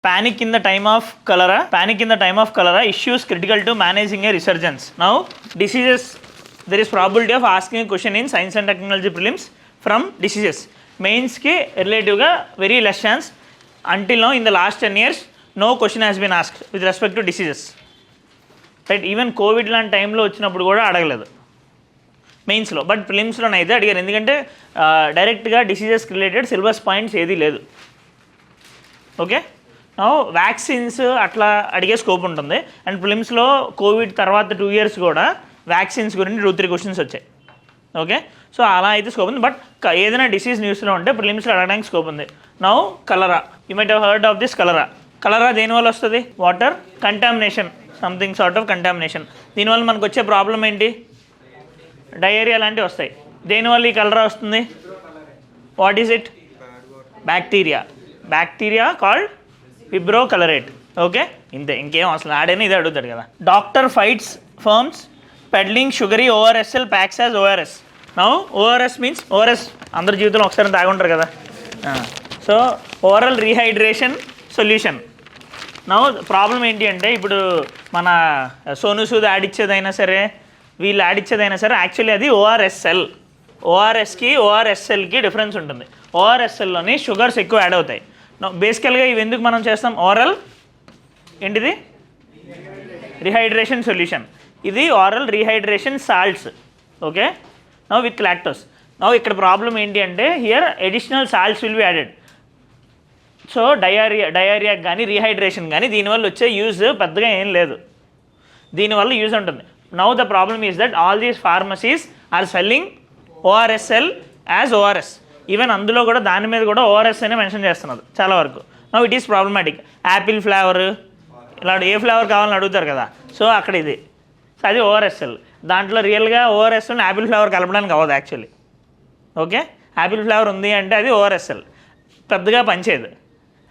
Panic in the time of cholera issues critical to managing a resurgence. Now, diseases, there is probability of asking a question in science and technology prelims from diseases. Mains ki relative ga very less chance. Until now, in the last 10 years, no question has been asked with respect to diseases. Right? Even COVID లాంటి టైంలో వచ్చినప్పుడు కూడా అడగలేదు మెయిన్స్లో, but ప్రిలిమ్స్లోనే అయితే అడిగారు. ఎందుకంటే డైరెక్ట్గా డిసీజెస్కి రిలేటెడ్ సిలబస్ పాయింట్స్ ఏదీ లేదు. ఓకే, వ్యాక్సిన్స్ అట్లా అడిగే స్కోప్ ఉంటుంది. అండ్ ప్రిలిమ్స్లో కోవిడ్ తర్వాత 2 years కూడా వ్యాక్సిన్స్ గురించి 2-3 questions వచ్చాయి. ఓకే, సో అలా అయితే స్కోప్ ఉంది. బట్ ఏదైనా డిసీజ్ న్యూస్లో ఉంటే ప్రిలిమ్స్లో అడగడానికి స్కోప్ ఉంది. Now cholera, you might have heard of this cholera. Cholera దేనివల్ల వస్తుంది? Water contamination, something sort of contamination. దీనివల్ల మనకు వచ్చే ప్రాబ్లం ఏంటి? డయేరియా లాంటివి వస్తాయి. దేనివల్ల ఈ కలరా వస్తుంది? What is it? Bacteria called Vibrio కలరేట్. ఓకే, ఇంతే, ఇంకేం అసలు ఆడైనా ఇదే అడుగుతాడు కదా. Doctor fights firms peddling sugary ORSL packs as ORS. Now ORS means, ORS అందరి జీవితంలో ఒకసారి తాగుంటారు కదా. So oral rehydration solution. Now problem ఏంటి అంటే, ఇప్పుడు మన సోను సూద్ యాడ్ ఇచ్చేదైనా సరే, వీళ్ళు యాడ్ ఇచ్చేదైనా సరే, యాక్చువల్లీ అది ఓఆర్ఎస్ఎల్. ఓఆర్ఎస్కి ఓఆర్ఎస్ఎల్కి డిఫరెన్స్ ఉంటుంది. ఓఆర్ఎస్ఎల్లోని షుగర్స్ ఎక్కువ యాడ్ అవుతాయి. బేసికల్గా ఇవి ఎందుకు మనం చేస్తాం? ఓరల్ ఏంటిది? Rehydration solution. ఇది oral rehydration salts. Okay, now with lactose. Now ఇక్కడ ప్రాబ్లం ఏంటి అంటే, here additional salts will be added. So diarrhoea కానీ రీహైడ్రేషన్ కానీ దీనివల్ల వచ్చే యూజ్ పెద్దగా ఏం లేదు. దీనివల్ల యూజ్ ఉంటుంది. Now the problem is that all these pharmacies are selling ORSL as ORS. Even అందులో కూడా దాని మీద కూడా ఓఆర్ఎస్ అనే మెన్షన్ చేస్తున్నారు చాలా వరకు. Now it is problematic. Apple flavour ఇలా ఏ ఫ్లేవర్ కావాలని అడుగుతారు కదా, సో అక్కడ ఇది, సో అది ఓఆర్ఎస్ఎల్. దాంట్లో రియల్గా ఓఆర్ఎస్ఎల్ యాపిల్ ఫ్లేవర్ కలపడానికి అవ్వదు యాక్చువల్లీ. ఓకే, యాపిల్ ఫ్లేవర్ ఉంది అంటే అది ఓఆర్ఎస్ఎల్, పెద్దగా పనిచేయదు.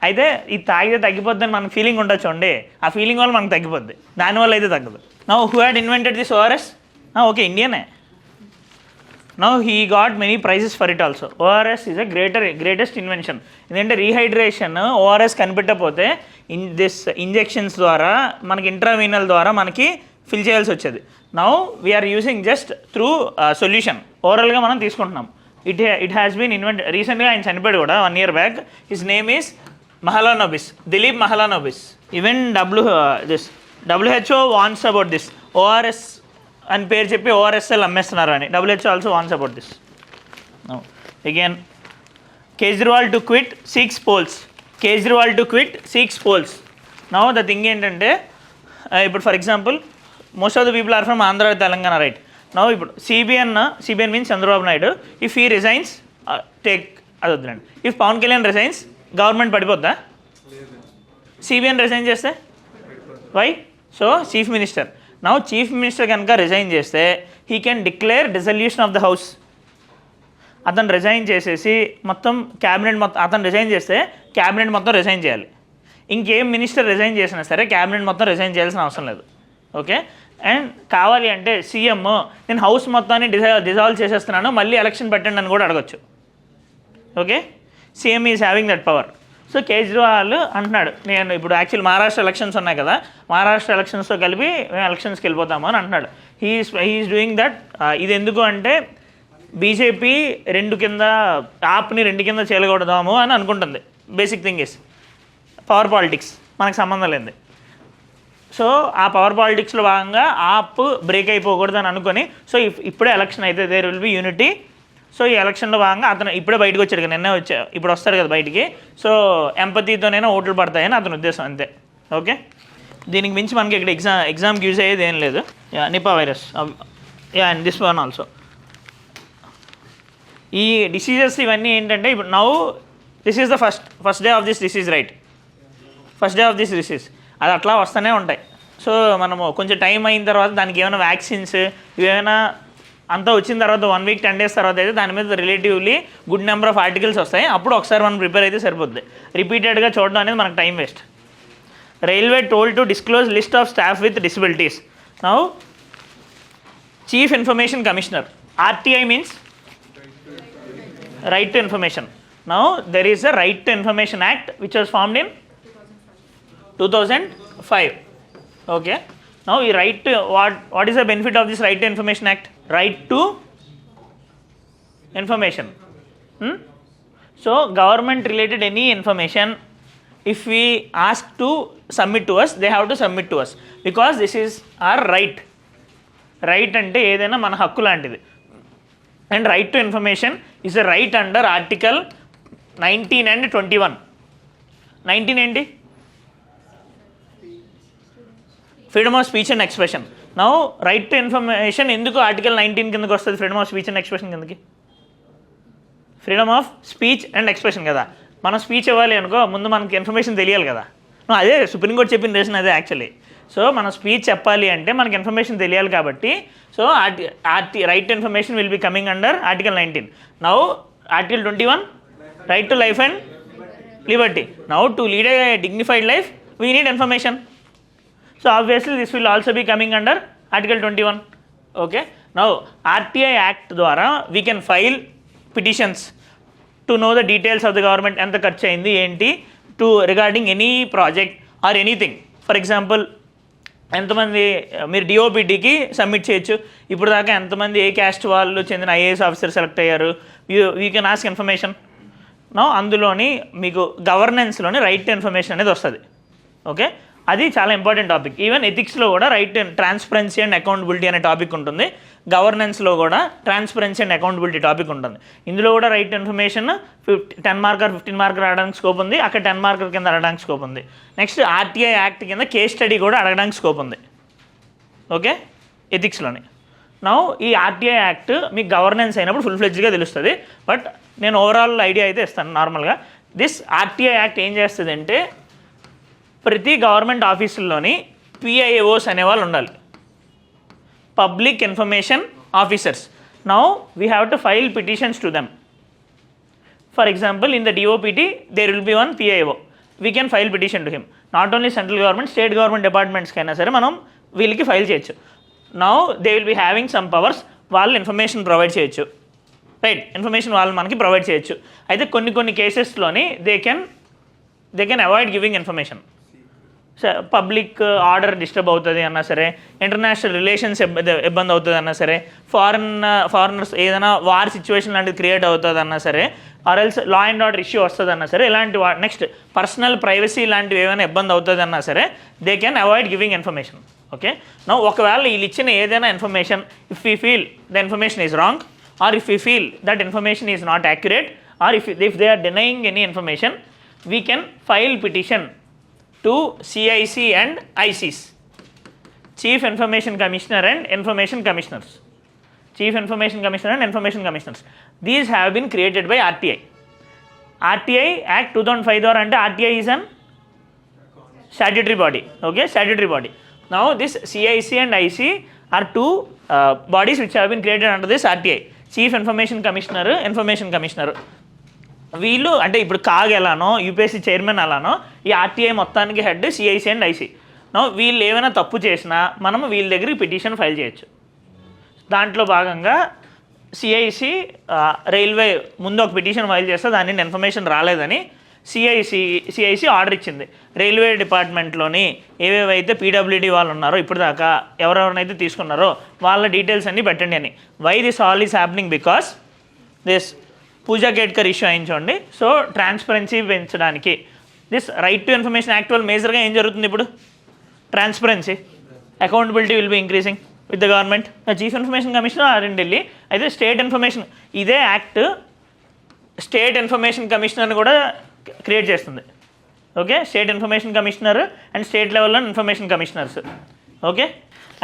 అయితే ఇది తాగితే తగ్గిపోద్దని మనకు ఫీలింగ్ ఉండొచ్చు అండి, ఆ ఫీలింగ్ వల్ల మనకు తగ్గిపోద్ది, దానివల్ల అయితే తగ్గదు. Now who had invented this ORS? Okay, ఇండియనే. Now he got many prizes for it also. ORS is a greatest invention. ఎందుకంటే రీహైడ్రేషన్ ఓఆర్ఎస్ కనిపెట్టకపోతే ఇంజెక్షన్స్ ద్వారా మనకి ఇంట్రావీనల్ ద్వారా మనకి ఫిల్ చేయాల్సి వచ్చేది. Now we're using just through solution, ఓరల్గా మనం తీసుకుంటున్నాం. It has been invent. రీసెంట్గా ఆయన చనిపోయాడు కూడా 1 year back. His name is Mahalanobis, Dilip Mahalanobis. Even WHO warns about this. ORS అని పేరు చెప్పి ఓఆర్ఎస్ఎల్ అమ్మేస్తున్నారు అని WHO also warns about this. Again Kejriwal to quit seeks polls. Now the thing ఏంటంటే, ఇప్పుడు for example most of the people are from Andhra, Telangana, right? Now ఇప్పుడు CBN means Chandrababu Naidu. If he resigns, take అది వద్దులండి. If Pawan Kalyan resigns, government పడిపోద్దా? CBN resign చేస్తే why? So chief minister. Now chief minister కనుక resign చేస్తే he can declare dissolution of the house. అతను resign చేసేసి మొత్తం క్యాబినెట్ మొత్తం, అతను రిజైన్ చేస్తే క్యాబినెట్ మొత్తం రిజైన్ చేయాలి. ఇంకేం మినిస్టర్ రిజైన్ చేసినా సరే క్యాబినెట్ మొత్తం రిజైన్ చేయాల్సిన అవసరం లేదు. ఓకే, అండ్ కావాలి అంటే సీఎం నేను హౌస్ మొత్తాన్ని డిజాల్వ్ చేసేస్తున్నాను, మళ్ళీ ఎలక్షన్ పెట్టండి అని కూడా అడగచ్చు. Okay, CM is having that power. So Kejriwal అంటున్నాడు, నేను ఇప్పుడు యాక్చువల్ మహారాష్ట్ర ఎలక్షన్స్ ఉన్నాయి కదా, మహారాష్ట్ర ఎలక్షన్స్తో కలిపి మేము ఎలక్షన్స్కి వెళ్ళిపోతాము అని అంటున్నాడు. He is doing that. ఇది ఎందుకు అంటే, బీజేపీ ఆప్ని 2 కింద చేయకూడదాము అని అనుకుంటుంది. Basic thing is power politics, మనకు సంబంధం లేదు. సో ఆ పవర్ పాలిటిక్స్లో భాగంగా ఆప్ బ్రేక్ అయిపోకూడదని అనుకొని, సో ఇప్పుడే ఎలక్షన్ అయితే there will be unity. So ఈ ఎలక్షన్లో భాగంగా అతను ఇప్పుడే బయటకు వచ్చాడు కదా, నిన్నే ఇప్పుడు వస్తాడు కదా బయటికి. సో ఎంపతితోనైనా ఓట్లు పడతాయని అతని ఉద్దేశం, అంతే. ఓకే, దీనికి మించి మనకి ఇక్కడ ఎగ్జామ్కి యూజ్ అయ్యేది ఏం లేదు. Nipah virus, and this one also. ఈ డిసీజెస్ ఇవన్నీ ఏంటంటే, ఇప్పుడు now this is the first day of this disease, right? First day of this disease అది అట్లా వస్తూనే ఉంటాయి. సో మనము కొంచెం టైం అయిన తర్వాత దానికి ఏమైనా వ్యాక్సిన్స్ ఇవేమైనా అంతా వచ్చిన తర్వాత 1 week 10 days తర్వాత అయితే దాని మీద relatively good number of articles వస్తాయి. అప్పుడు ఒకసారి మనం ప్రిపేర్ అయితే సరిపోద్ది. రిపీటెడ్గా చూడడం అనేది మనకు time waste. Railway told to disclose list of staff with disabilities. Now chief information commissioner, RTI means right to information. Now there is a Right to Information Act which was formed in 2005. Okay. Now we right to what is the benefit of this Right to Information Act? Right to information. So government related any information, if we ask to submit to us, they have to submit to us because this is our right. Right ante ఏదైనా మన హక్కు లాంటిది. And right to information is a right under Article 19 and 21. 19 ఏంటి? Freedom of speech and expression. Now right to information ఎందుకు article 19 కిందకి వస్తుంది? Freedom of speech and expression కిందకి. Freedom of speech and expression కదా. మనం స్పీచ్ ఇవ్వాలి అనుకో, ముందు మనకి ఇన్ఫర్మేషన్ తెలియాలి కదా. అదే సుప్రీంకోర్టు చెప్పిన రీజన్ అదే యాక్చువల్లీ. సో మనం స్పీచ్ చెప్పాలి అంటే మనకి ఇన్ఫర్మేషన్ తెలియాలి కాబట్టి, so right to information will be coming under article 19. Now article 21 right to life and Liberty. Now to lead a dignified life we need information. So obviously this will also be coming under Article 21. Okay. Now RTI Act ద్వారా we can file petitions to know the details of the government ఎంత ఖర్చు అయింది ఏంటి to regarding any project or anything. For example ఎంతమంది మీరు డిఓపిటీకి submit చేయొచ్చు, ఇప్పుడు దాకా ఎంతమంది ఏ క్యాస్ట్ వాళ్ళు చెందిన ఐఏఎస్ ఆఫీసర్ సెలెక్ట్ అయ్యారు, you can ask information. No అందులోని మీకు గవర్నెన్స్లోని రైట్ టు ఇన్ఫర్మేషన్ అనేది వస్తుంది. ఓకే, అది చాలా ఇంపార్టెంట్ టాపిక్. ఈవెన్ ఎథిక్స్లో కూడా రైట్ ట్రాన్స్పరెన్సీ అండ్ అకౌంటబిలిటీ అనే టాపిక్ ఉంటుంది. గవర్నెన్స్లో కూడా ట్రాన్స్పరెన్సీ అండ్ అకౌంటబిలిటీ టాపిక్ ఉంటుంది. ఇందులో కూడా రైట్ ఇన్ఫర్మేషన్ 10 మార్కర్ 15 మార్కర్ అడగడానికి స్కోప్ ఉంది, అక్కడ 10 మార్కర్ కింద అడగడానికి స్కోప్ ఉంది. నెక్స్ట్ ఆర్టీఐ యాక్ట్ కింద కేస్ స్టడీ కూడా అడగడానికి స్కోప్ ఉంది. ఓకే, ఎథిక్స్లోని. నౌ ఈ ఆర్టీఐ యాక్ట్ మీకు గవర్నెన్స్ అయినప్పుడు ఫుల్ ఫ్లెడ్జ్గా తెలుస్తుంది. బట్ నేను ఓవరాల్ ఐడియా అయితే ఇస్తాను. నార్మల్గా దిస్ ఆర్టీఐ యాక్ట్ ఏం చేస్తుంది అంటే, ప్రతి గవర్నమెంట్ ఆఫీసుల్లోని పిఐఓస్ అనేవాళ్ళు ఉండాలి, public information officers. Now we have to file petitions to them. For example in the DoPT there will be one PIO, we can file petition to him. Not only central government, state government డిపార్ట్మెంట్స్కి అయినా సరే మనం వీళ్ళకి file చేయొచ్చు. Now they will be having some powers, వాళ్ళు information provide చేయొచ్చు. Right, information వాళ్ళు మనకి ప్రొవైడ్ చేయొచ్చు. అయితే కొన్ని కేసెస్లోని they can avoid giving information. Public order disturb అవుతుంది అన్నా సరే, ఇంటర్నేషనల్ రిలేషన్స్ ఇబ్బంది అవుతుంది అన్నా సరే, ఫారినర్స్ ఏదైనా వార్ సిచ్యువేషన్ లాంటిది క్రియేట్ అవుతుంది అన్నా సరే, or else law and order issue వస్తుంది అన్నా సరే, ఇలాంటి నెక్స్ట్ పర్సనల్ ప్రైవసీ లాంటివి ఏమైనా ఇబ్బంది అవుతుంది అన్నా సరే, they can avoid giving information. Okay, no ఒకవేళ వీళ్ళు ఇచ్చిన ఏదైనా information if we feel the information is wrong, or if we feel that information is not accurate, or if they are denying any information, we can file petition to CIC and ICs, Chief Information Commissioner and Information Commissioners. Chief Information Commissioner and Information Commissioners. These have been created by RTI. RTI Act 2005 ద్వారా అంటే RTI is an statutory body. Okay, statutory body. Now this CIC and IC are two bodies which have been created under this RTI. Chief Information Commissioner, Information Commissioner. వీళ్ళు అంటే ఇప్పుడు CAG ఎలానో UPSC chairman అలానో ఈ RTI మొత్తానికి head CIC and IC. No వీళ్ళు ఏమైనా తప్పు చేసినా మనం వీళ్ళ దగ్గరికి పిటిషన్ ఫైల్ చేయొచ్చు. దాంట్లో భాగంగా సిఐసి రైల్వే ముందు ఒక పిటిషన్ ఫైల్ చేస్తే దాని ఇన్ఫర్మేషన్ రాలేదని సిఐసి ఆర్డర్ ఇచ్చింది. రైల్వే డిపార్ట్మెంట్లోని ఏవేవైతే పీడబ్ల్యూడీ వాళ్ళు ఉన్నారో ఇప్పుడు దాకా ఎవరెవరినైతే తీసుకున్నారో వాళ్ళ డీటెయిల్స్ అన్నీ పెట్టండి అని. Why this all is happening? Because this Puja Khedkar issue అయించండి. సో ట్రాన్స్పరెన్సీ పెంచడానికి this right to information act వల్ల మేజర్గా ఏం జరుగుతుంది? ఇప్పుడు transparency, accountability will be increasing with the government. Chief information commissioner are in Delhi. అయితే స్టేట్ ఇన్ఫర్మేషన్, ఇదే యాక్ట్ స్టేట్ ఇన్ఫర్మేషన్ కమిషనర్ని కూడా క్రియేట్ చేస్తుంది. Okay, state information commissioner and state లెవెల్లో ఇన్ఫర్మేషన్ కమిషనర్స్. ఓకే,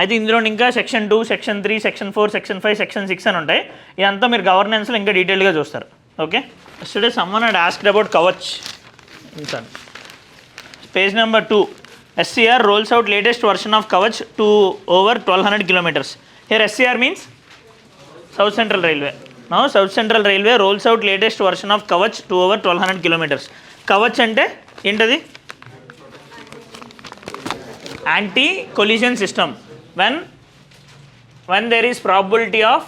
అయితే ఇందులో ఇంకా section 2, section 3, section 4, section 5, section 6 అని ఉంటాయి. ఇదంతా మీరు గవర్నెన్స్లో ఇంకా డీటెయిల్గా చూస్తారు. Okay, today someone had asked about Kavach. Page number 2. SCR rolls out latest version of Kavach to over 1200 kilometers. Here SCR means South Central Railway. Now South Central Railway rolls out latest version of Kavach to over 1200 kilometers. Kavach అంటే ఏంటది? Anti collision system. when there is probability of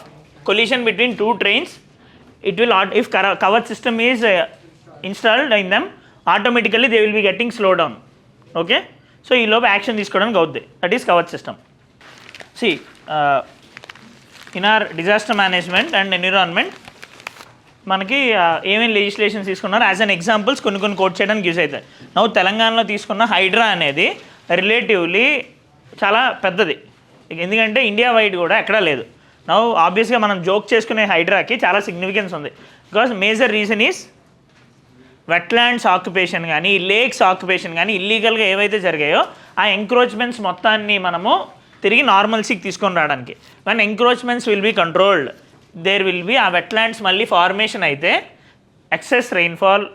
collision between two trains, it will, if Kavach system is installed in them, automatically they will be getting slowed down. Okay, so ఈ లోపు action తీసుకోవడానికి అవుద్ది. That is Kavach system. See in our disaster management and environment మనకి ఏమేమి legislations తీసుకున్నారు as an examples కొన్ని quote చేయడానికి use అవుతాయి. నవ్వు తెలంగాణలో తీసుకున్న హైడ్రా అనేది రిలేటివ్లీ చాలా పెద్దది, ఎందుకంటే ఇండియా వైడ్ కూడా ఎక్కడా లేదు. నవ్వు ఆబ్వియస్గా మనం జోక్ చేసుకునే హైడ్రాకి చాలా సిగ్నిఫికెన్స్ ఉంది. Because major reason is wetlands occupation కానీ లేక్స్ ఆక్యుపేషన్ కానీ ఇల్లీగల్గా ఏవైతే జరిగాయో ఆ ఎంక్రోచ్మెంట్స్ మొత్తాన్ని మనము తిరిగి నార్మల్సీకి తీసుకొని రావడానికి. One encroachments will be controlled, there will be uh wetlands మళ్ళీ ఫార్మేషన్ అయితే excess rainfall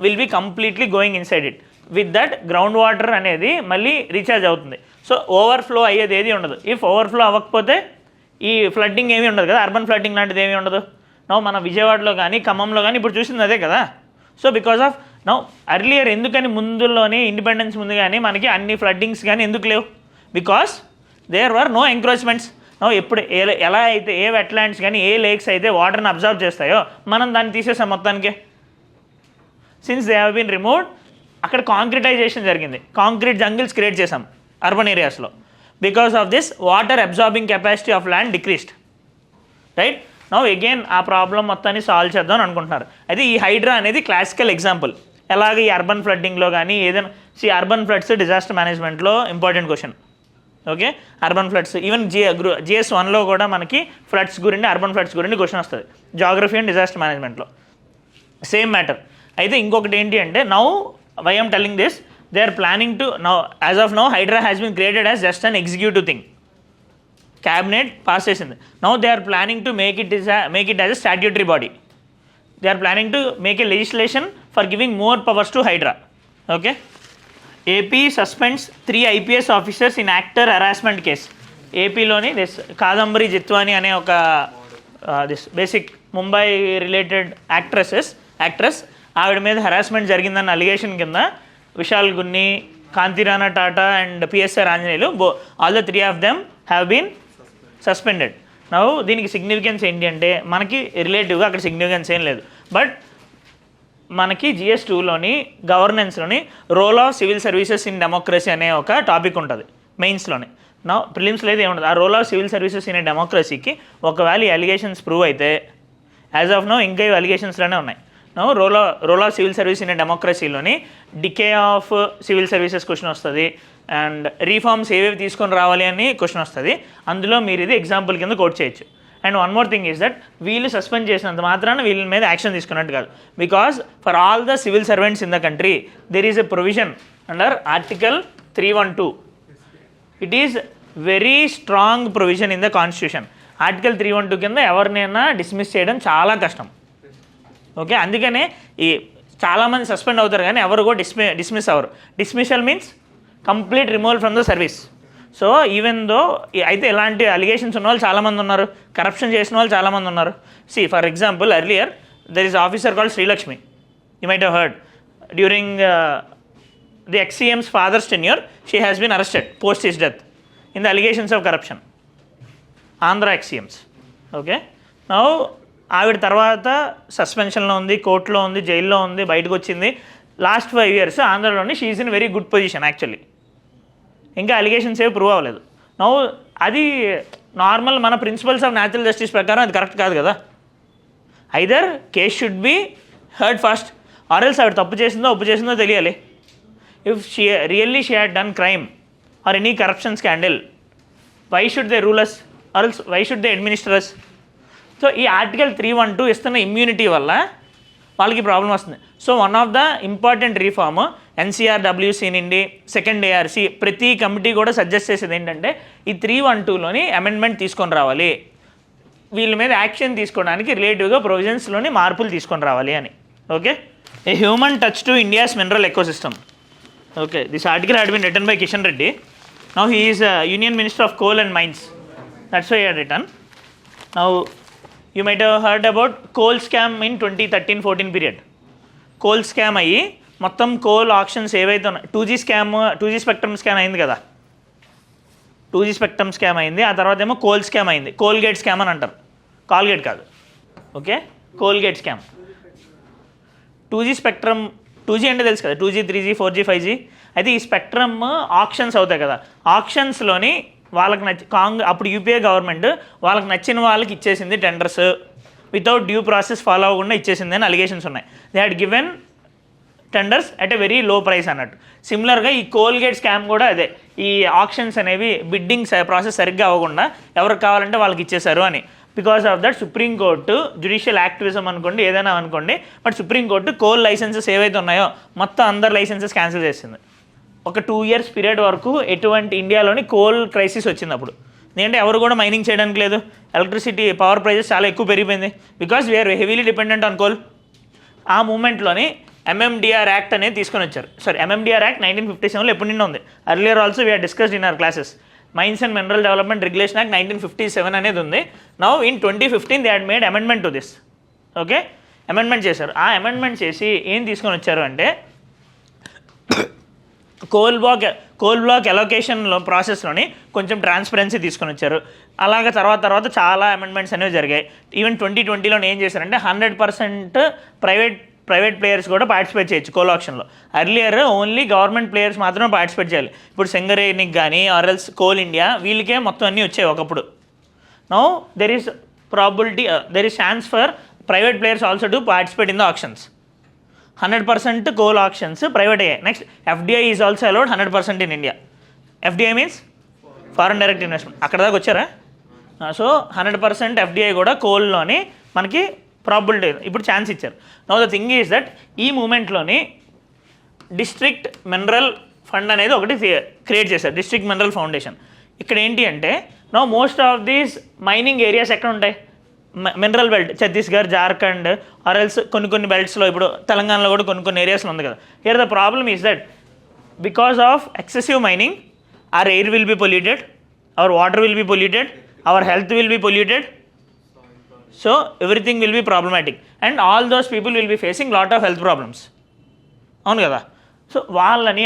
will be completely going inside it. With that ground water అనేది మళ్ళీ రీఛార్జ్ అవుతుంది. సో ఓవర్ఫ్లో అయ్యేది ఏది ఉండదు. ఇఫ్ ఓవర్ఫ్లో అవ్వకపోతే ఈ ఫ్లడ్డింగ్ ఏమీ ఉండదు కదా, అర్బన్ ఫ్లడ్డింగ్ లాంటిది ఏమీ ఉండదు. నో మన విజయవాడలో కానీ ఖమ్మంలో కానీ ఇప్పుడు చూసింది అదే కదా. So because of no earlier ఎందుకని ముందులోనే ఇండిపెండెన్స్ ముందు కానీ మనకి అన్ని ఫ్లడ్డింగ్స్ కానీ ఎందుకు లేవు? Because there were no encroachments. No ఎప్పుడు ఎలా అయితే ఏ వెట్లాండ్స్ కానీ ఏ లేక్స్ అయితే వాటర్ని అబ్జర్వ్ చేస్తాయో మనం దాన్ని తీసేసాం మొత్తానికి. Since they have been removed, అక్కడ కాంక్రిటైజేషన్ జరిగింది, కాంక్రీట్ జంగిల్స్ క్రియేట్ చేసాం అర్బన్ ఏరియాస్లో. Because of this water absorbing capacity of land decreased, right? Now again uh problem మొత్తాన్ని సాల్వ్ చేద్దాం అనుకుంటున్నారు. అయితే ఈ హైడ్రా అనేది క్లాసికల్ ఎగ్జాంపుల్. ఎలాగ ఈ అర్బన్ ఫ్లడ్డింగ్లో కానీ ఏదైనా అర్బన్ ఫ్లడ్స్ డిజాస్టర్ మేనేజ్మెంట్లో important question. Okay, urban floods even GS 1లో కూడా మనకి ఫ్లడ్స్ గురించి అర్బన్ ఫ్లడ్స్ గురించి క్వశ్చన్ వస్తుంది జాగ్రఫీ అండ్ డిజాస్టర్ మేనేజ్మెంట్లో, సేమ్ మ్యాటర్. అయితే ఇంకొకటి ఏంటి అంటే now why I'm telling this, they are planning to now as of now HYDRAA has been created as just an executive thing. Cabinet pass చేసింది. Now they are planning to make it as a statutory body. They are planning to make a legislation for giving more powers to Hydraa. Okay, AP suspends 3 IPS officers in actor harassment case. ఏపీలోని this Kadambari Jethwani అనే ఒక this basic Mumbai related actress ఆవిడ మీద harassment జరిగిందన్న allegation కింద Vishal Gunni, Kanthirana Tata and PSR Anjaneyulu all the 3 of them have been suspended. Now దీనికి significance ఏంటి అంటే మనకి రిలేటివ్గా అక్కడ సిగ్నిఫికెన్స్ ఏం లేదు. బట్ మనకి GS 2లోని గవర్నెన్స్లోని role of civil services in democracy అనే ఒక టాపిక్ ఉంటుంది మెయిన్స్లోని. నా ప్రిలిమ్స్లో అయితే ఏముండదు. ఆ role of civil services in డెమోక్రసీకి ఒకవేళ ఈ అలిగేషన్స్ ప్రూవ్ అయితే యాజ్ ఆఫ్ నో ఇంకా ఇవి అలిగేషన్స్లోనే ఉన్నాయి. No role of civil service in డెమోక్రసీలోని decay of civil services question వస్తుంది అండ్ రీఫార్మ్స్ ఏవేవి తీసుకొని రావాలి అని క్వశ్చన్ వస్తుంది. అందులో మీరు ఇది ఎగ్జాంపుల్ కింద కోట్ చేయొచ్చు. And one more thing is that వీళ్ళు సస్పెండ్ చేసినంత మాత్రాన వీళ్ళ మీద యాక్షన్ తీసుకున్నట్టు కాదు. Because for all the civil servants in the country there is a provision under article 312. It is very strong provision in the constitution. Article 312 కింద ఎవరినైనా dismiss చేయడం చాలా కష్టం. ఓకే, అందుకనే ఈ చాలామంది సస్పెండ్ అవుతారు కానీ ఎవరు కూడా డిస్మిస్ అవ్వరు. Dismissal means complete removal from the service. So even though అయితే ఇలాంటి అలిగేషన్స్ ఉన్న వాళ్ళు చాలామంది ఉన్నారు, కరప్షన్ చేసిన వాళ్ళు చాలామంది ఉన్నారు. See for example earlier there is officer called Srilakshmi, you might have heard. During the ex-CM's father's tenure she has been arrested post his death in the allegations of corruption. Andhra ex-CMs. Okay, now ఆవిడ తర్వాత సస్పెన్షన్లో ఉంది, కోర్టులో ఉంది, జైల్లో ఉంది, బయటకు వచ్చింది. Last 5 years ఆంధ్రలోని she is in very good position actually. ఇంకా అలిగేషన్స్ ఏవి ప్రూవ్ అవ్వలేదు. నౌ అది నార్మల్ మన ప్రిన్సిపల్స్ ఆఫ్ న్యాచురల్ జస్టిస్ ప్రకారం అది కరెక్ట్ కాదు కదా. Either case should be heard first or else ఆవిడ తప్పు చేసిందో ఒప్పు చేసిందో తెలియాలి. If she really she had done crime or any corruption scandal, why should they rule us or else why should they administer us? So ఈ article 312 ఇస్తున్న immunity వల్ల వాళ్ళకి ప్రాబ్లం వస్తుంది. So one of the important reform NCRWC నుండి second ARC ప్రతి committee కూడా suggest చేసేది ఏంటంటే ఈ 312లోని అమెండ్మెంట్ తీసుకొని రావాలి, వీళ్ళ మీద యాక్షన్ తీసుకోవడానికి రిలేటివ్గా ప్రొవిజన్స్లోని మార్పులు తీసుకొని రావాలి అని. Okay, a human touch to India's mineral ecosystem. Okay, this article had been written by Kishan Reddy. Now he is union minister of coal and mines. That's why he had written. Now you might have heard about coal scam in 2013-14 period. Coal scam అయ్యి మొత్తం coal options ఏవైతే ఉన్నాయి, 2G spectrum scam అయింది కదా, 2G spectrum scam అయింది. ఆ తర్వాత ఏమో కోల్ స్కామ్ అయింది, కోల్గేట్ స్కామ్ అని అంటారు, కాల్గేట్ కాదు. Okay, Colgate scam. 2G 2G అంటే తెలుసు కదా, 2G 3G 4G 5G. అయితే ఈ స్పెక్ట్రమ్ ఆప్షన్స్ అవుతాయి కదా, ఆప్షన్స్లోని వాళ్ళకి అప్పుడు యూపీఏ గవర్నమెంట్ వాళ్ళకి నచ్చిన వాళ్ళకి ఇచ్చేసింది tenders, without due process follow అవ్వకుండా ఇచ్చేసింది అని అలిగేషన్స్ ఉన్నాయి. They had given tenders at a very low price అన్నట్టు. సిమిలర్గా ఈ కోల్గేట్ స్కామ్ కూడా అదే, ఈ ఆప్షన్స్ అనేవి బిడ్డింగ్ ప్రాసెస్ సరిగ్గా అవ్వకుండా ఎవరికి కావాలంటే వాళ్ళకి ఇచ్చేశారు అని. Because of that supreme court judicial activism అనుకోండి, ఏదైనా అనుకోండి, బట్ సుప్రీంకోర్టు కోల్ లైసెన్సెస్ ఏవైతే ఉన్నాయో మొత్తం అందరు లైసెన్సెస్ క్యాన్సిల్ చేసింది. ఒక 2 years పీరియడ్ వరకు ఎటువంటి ఇండియాలోని కోల్ క్రైసిస్ వచ్చింది అప్పుడు. ఎందుకంటే ఎవరు కూడా మైనింగ్ చేయడానికి లేదు, ఎలక్ట్రిసిటీ పవర్ ప్రైజెస్ చాలా ఎక్కువ పెరిగిపోయింది, because we are heavily dependent on coal. Uh మూమెంట్లోని MMDR యాక్ట్ అనేది తీసుకొని వచ్చారు. సారీ, MMDR యాక్ట్ 1957లో ఎప్పుడు నిన్న ఉంది. Earlier also we are discussed in our classes. Mines and mineral development regulation act 1957 అనేది ఉంది. Now in 2015 they had made amendment to this. Okay, amendment చేశారు. ఆ అమెండ్మెంట్ చేసి ఏం తీసుకొని వచ్చారు అంటే కోల్ బ్లాక్ అలొకేషన్లో ప్రాసెస్లోని కొంచెం ట్రాన్స్పరెన్సీ తీసుకొని వచ్చారు. అలాగే తర్వాత చాలా అమెండ్మెంట్స్ అనేవి జరిగాయి. ఈవెన్ 2020లో ఏం చేశారంటే 100% ప్రైవేట్ ప్లేయర్స్ కూడా పార్టిసిపేట్ చేయొచ్చు కోల్ ఆప్షన్లో. అర్లియర్ ఓన్లీ గవర్నమెంట్ ప్లేయర్స్ మాత్రమే పార్టిసిపేట్ చేయాలి. ఇప్పుడు సింగరేణికి కానీ ఆర్ఎల్స్ కోల్ ఇండియా వీళ్ళకే మొత్తం అన్నీ వచ్చాయి ఒకప్పుడు. Now there is chance for private players also to participate in the auctions. 100% coal auctions private అయ్యాయి. Next FDI is also allowed 100% in India. FDI means foreign direct investment. అక్కడ దాకా వచ్చారా? సో 100% FDI కూడా కోల్లోని మనకి ప్రాబిలిటీ ఇప్పుడు chance ఇచ్చారు. Now the thing is that ఈ మూమెంట్లోని district mineral fund అనేది ఒకటి క్రియేట్ చేశారు, డిస్ట్రిక్ట్ మినరల్ ఫౌండేషన్. ఇక్కడ ఏంటి అంటే now most of these mining areas ఎక్కడ ఉంటాయి? మినరల్ బెల్ట్, ఛత్తీస్గఢ్, జార్ఖండ్ ఆర్ఎల్స్ కొన్ని బెల్ట్స్లో, ఇప్పుడు తెలంగాణలో కూడా కొన్ని ఏరియాస్లో ఉంది కదా. Here the problem is that because of excessive mining our air will be polluted, our water will be polluted, our health will be polluted. So everything will be problematic and all those people will be facing lot of health problems. అవును కదా. So వాళ్ళని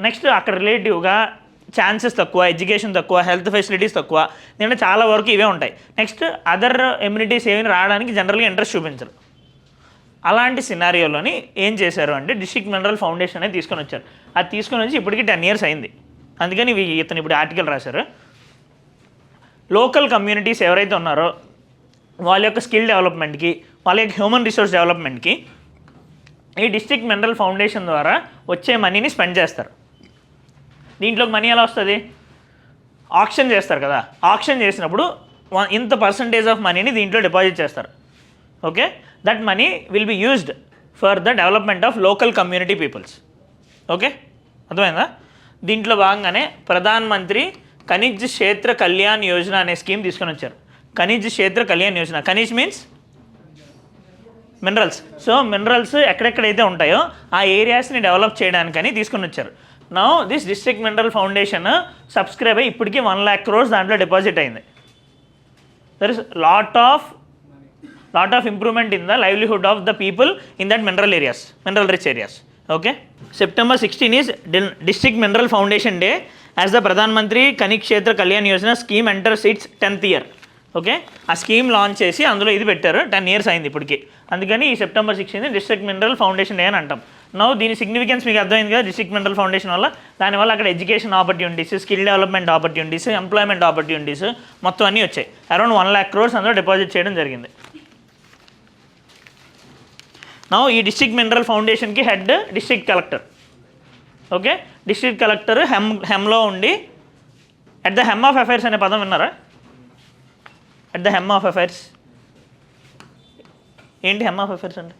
next అక్కడ రిలేటివ్గా chances తక్కువ, education తక్కువ, health facilities తక్కువ, ఎందుకంటే చాలా వరకు ఇవే ఉంటాయి. నెక్స్ట్ అదర్ ఎమ్యూనిటీస్ ఏమైనా రావడానికి జనరల్గా ఇంట్రెస్ట్ చూపించరు. అలాంటి సినారియోలోని ఏం చేశారు అంటే డిస్ట్రిక్ట్ మినరల్ ఫౌండేషన్ అనేది తీసుకొని వచ్చారు. అది తీసుకొని వచ్చి ఇప్పటికి 10 years అయింది. అందుకని ఇతను ఇప్పుడు ఆర్టికల్ రాశారు. లోకల్ కమ్యూనిటీస్ ఎవరైతే ఉన్నారో వాళ్ళ యొక్క స్కిల్ డెవలప్మెంట్కి, వాళ్ళ యొక్క హ్యూమన్ రిసోర్స్ డెవలప్మెంట్కి ఈ డిస్ట్రిక్ట్ మినరల్ ఫౌండేషన్ ద్వారా వచ్చే మనీని స్పెండ్ చేస్తారు. దీంట్లోకి మనీ ఎలా వస్తుంది? ఆక్షన్ చేస్తారు కదా, ఆక్షన్ చేసినప్పుడు ఇంత పర్సంటేజ్ ఆఫ్ మనీని దీంట్లో డిపాజిట్ చేస్తారు. Okay, that money will be used for the development of local community peoples. Okay, అర్థమైందా? దీంట్లో భాగంగానే ప్రధాన్ మంత్రి ఖనిజ్ క్షేత్ర కళ్యాణ్ యోజన అనే స్కీమ్ తీసుకొని వచ్చారు. Khanij Kshetra Kalyan Yojana, Khanij means minerals. So minerals ఎక్కడెక్కడైతే ఉంటాయో ఆ ఏరియాస్ని డెవలప్ చేయడానికని తీసుకొని వచ్చారు. Now this district mineral foundation subscribe అయ్యి ఇప్పటికీ 1 lakh crores దాంట్లో డిపాజిట్ అయింది. There is lot of improvement in the livelihood of the people in that mineral rich areas. Okay, September 16 is district mineral foundation day as the Pradhan Mantri Khanij Kshetra Kalyan Yojana scheme enters its 10th year. Okay, ఆ scheme launch చేసి అందులో ఇది పెట్టారు. 10 years అయింది ఇప్పటికి. అందుకని ఈ September 16 district mineral foundation day అని అంటాం. నౌ దీని సిగ్నిఫికెన్స్ మీకు అర్థమైంది కదా. డిస్ట్రిక్ట్ మినరల్ ఫౌండేషన్ వల్ల దానివల్ల అక్కడ education opportunities, skill development opportunities, employment opportunities మొత్తం అన్నీ వచ్చాయి. అరౌండ్ 1 lakh crores అందులో డిపాజిట్ చేయడం జరిగింది. నౌ ఈ డిస్ట్రిక్ట్ మినరల్ ఫౌండేషన్కి head district collector. Okay, district collector హెమ్లో ఉండి at the helm of affairs అనే పదం విన్నారా? At the helm of affairs ఏంటి? హెమ్ ఆఫ్ అఫైర్స్ అంటే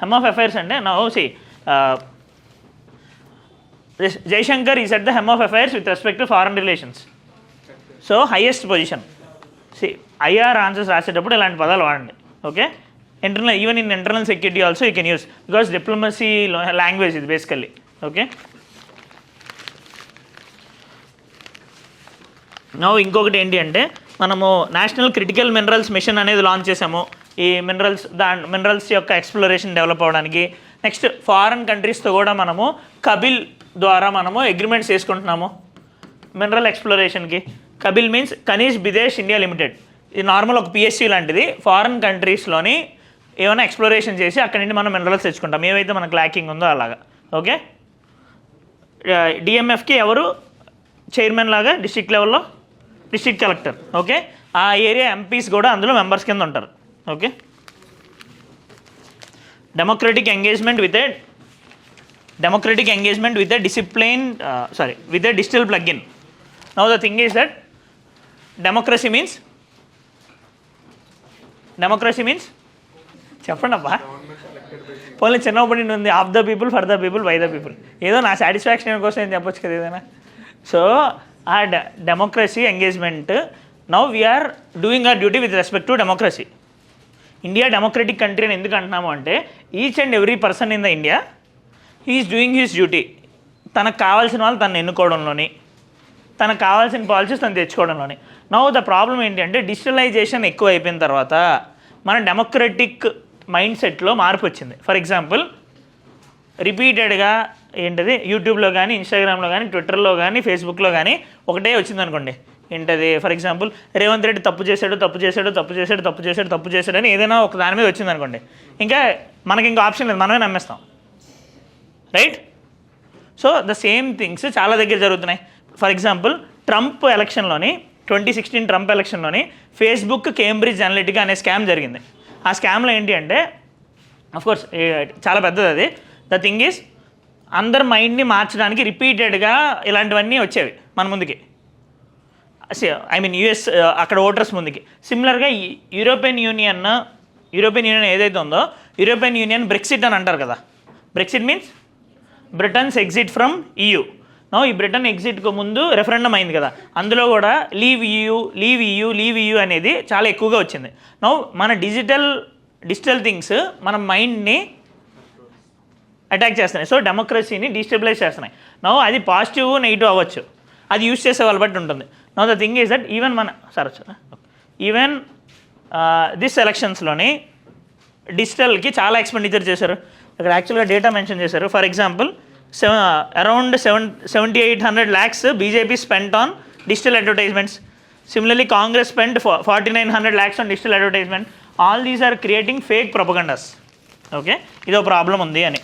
హెమ్ ఆఫ్ అఫైర్స్ అంటే Jaishankar is at the helm of affairs with respect to foreign relations. So highest position. IR answers రాసేటప్పుడు ఇలాంటి పదాలు వాడండి. Okay, even in internal security also you can use, because diplomacy language ఇది basically. Okay, now ఇంకొకటి ఏంటి అంటే మనము national critical minerals mission అనేది లాంచ్ చేసాము. ఈ మినరల్స్ యొక్క ఎక్స్ప్లోరేషన్ డెవలప్ అవ్వడానికి. నెక్స్ట్ ఫారెన్ కంట్రీస్తో కూడా మనము కబిల్ ద్వారా మనము అగ్రిమెంట్స్ చేసుకుంటున్నాము మినరల్ ఎక్స్ప్లోరేషన్కి. KABIL means Khanij Bidesh India limited. ఇది నార్మల్ ఒక PSU లాంటిది. ఫారెన్ కంట్రీస్లోని ఏమైనా ఎక్స్ప్లోరేషన్ చేసి అక్కడి నుండి మనం మినరల్స్ తెచ్చుకుంటాం, ఏవైతే మనకు ల్యాకింగ్ ఉందో అలాగా. ఓకే, డిఎంఎఫ్కి ఎవరు చైర్మన్ లాగా డిస్ట్రిక్ట్ లెవెల్లో డిస్ట్రిక్ట్ కలెక్టర్. ఓకే, ఆ ఏరియా ఎంపీస్ కూడా అందులో మెంబర్స్ కింద ఉంటారు. Okay, democratic engagement with a discipline with a digital plugin. Now the thing is that democracy means చెప్పండి అబ్బా, పోనీ చిన్నప్పటి నుండి ఉంది of the people, for the people, by the people. ఏదో నా సాటిస్ఫాక్షన్ కోసం ఏం చెప్పొచ్చు కదా ఏదైనా. So uh democracy engagement, now we are doing our duty with respect to democracy. India democratic country అని ఎందుకు అంటున్నాము అంటే each and every person in the India he is doing his duty. తనకు కావాల్సిన వాళ్ళు తను ఎన్నుకోవడంలోని, తనకు కావాల్సిన పాలసీస్ తను తెచ్చుకోవడంలోని. నౌ ద ప్రాబ్లం ఏంటి అంటే డిజిటలైజేషన్ ఎక్కువ అయిపోయిన తర్వాత మన డెమోక్రటిక్ మైండ్ సెట్లో మార్పు వచ్చింది. ఫర్ ఎగ్జాంపుల్ రిపీటెడ్గా ఏంటది యూట్యూబ్లో కానీ, ఇన్స్టాగ్రామ్లో కానీ, ట్విట్టర్లో కానీ, ఫేస్బుక్లో కానీ ఒకటే వచ్చింది అనుకోండి. ఏంటది, ఫర్ ఎగ్జాంపుల్ రేవంత్ రెడ్డి తప్పు చేశాడు అని ఏదైనా ఒక దాని మీద వచ్చింది అనుకోండి, ఇంకా మనకి ఇంకా ఆప్షన్ లేదు, మనమే నమ్మేస్తాం. Right? So the same things చాలా దగ్గర జరుగుతున్నాయి. ఫర్ ఎగ్జాంపుల్ ట్రంప్ ఎలక్షన్లోని 2016 ట్రంప్ ఎలక్షన్లోని ఫేస్బుక్ కేంబ్రిడ్జ్ అనలిటికా అనే స్కామ్ జరిగింది. ఆ స్కామ్లో ఏంటి అంటే అఫ్కోర్స్ చాలా పెద్దది అది. ద థింగ్ ఈజ్ అందరి మైండ్ని మార్చడానికి రిపీటెడ్గా ఇలాంటివన్నీ వచ్చేవి మన ముందుకి, ఐ మీన్ యూఎస్ అక్కడ ఓటర్స్ ముందుకి. సిమిలర్గా యూరోపియన్ యూనియన్ ఏదైతే ఉందో, యూరోపియన్ యూనియన్ బ్రెక్సిట్ అని అంటారు కదా. Brexit means Britain's exit from EU. No ఈ బ్రిటన్ ఎగ్జిట్కు ముందు రెఫరెండం అయింది కదా, అందులో కూడా లీవ్ EU అనేది చాలా ఎక్కువగా వచ్చింది. నో మన డిజిటల్ థింగ్స్ మన మైండ్ని అటాక్ చేస్తున్నాయి. సో డెమోక్రసీని డిస్టెబిలైజ్ చేస్తున్నాయి. నో అది పాజిటివ్ నెగిటివ్ అవ్వచ్చు, అది యూజ్ చేసే వాళ్ళ బట్టి ఉంటుంది. No the thing is that even this ఎలక్షన్స్లోని డిజిటల్కి చాలా ఎక్స్పెండిచర్ చేశారు. ఇక్కడ యాక్చువల్గా డేటా మెన్షన్ చేశారు. For example around 7,800 lakhs BJP spent on digital advertisements. Similarly, Congress spent 4,900 lakhs on digital advertisement. All these are creating fake propagandas. Okay, ido problem undi ani.